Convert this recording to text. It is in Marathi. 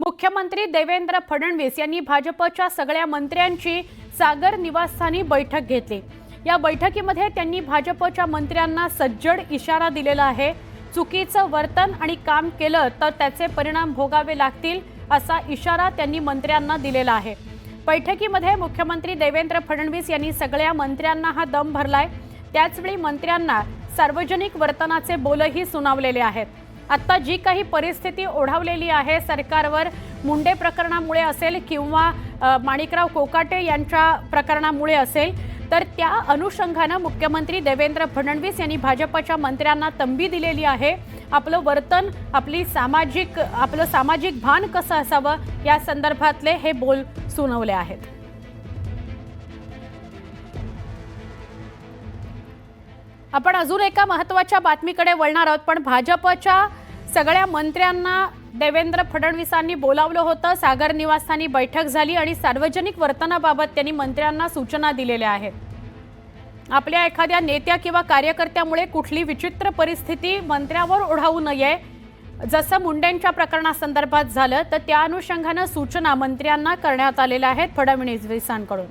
मुख्यमंत्री देवेंद्र फडणवीस यांनी भाजपच्या सगळ्या मंत्र्यांची सागर निवासस्थानी बैठक घेतली। या बैठकीमध्ये त्यांनी भाजपच्या मंत्र्यांना सज्जड इशारा दिलेला आहे। चुकीचं वर्तन आणि काम केलं तर त्याचे परिणाम भोगावे लागतील असा इशारा त्यांनी मंत्र्यांना दिलेला आहे। बैठकीमध्ये मुख्यमंत्री देवेंद्र फडणवीस यांनी सगळ्या मंत्र्यांना हा दम भरलाय। त्याचवेळी मंत्र्यांना सार्वजनिक वर्तनाचे बोलही सुनावलेले आहेत। आता जी काही परिस्थिती ओढावलेली आहे सरकारवर, मुंडे प्रकरणामुळे असेल किंवा माणिकराव कोकाटे यांच्या प्रकरणामुळे असेल, तर त्या अनुषंगाने मुख्यमंत्री देवेंद्र फडणवीस यांनी भाजपच्या मंत्र्यांना तंबी दिलेली आहे। आपलं वर्तन, आपलं सामाजिक भान कसं असावं या संदर्भातले हे बोल सुनावले आहेत। आपण अजून एका महत्त्वाच्या बातमीकडे वळणार आहोत, पण भाजपच्या सगळ्या मंत्र्यांना देवेंद्र फडणवीसांनी बोलावलं होतं। सागर निवासस्थानी बैठक झाली आणि सार्वजनिक वर्तनाबाबत त्यांनी मंत्र्यांना सूचना दिलेल्या आहेत। आपल्या एखाद्या नेत्या किंवा कार्यकर्त्यामुळे कुठली विचित्र परिस्थिती मंत्र्यावर ओढावू नये, जसं मुंडेंच्या प्रकरणासंदर्भात झालं, तर त्या अनुषंगाने सूचना मंत्र्यांना करण्यात आलेल्या आहेत फडणवीसांकडून।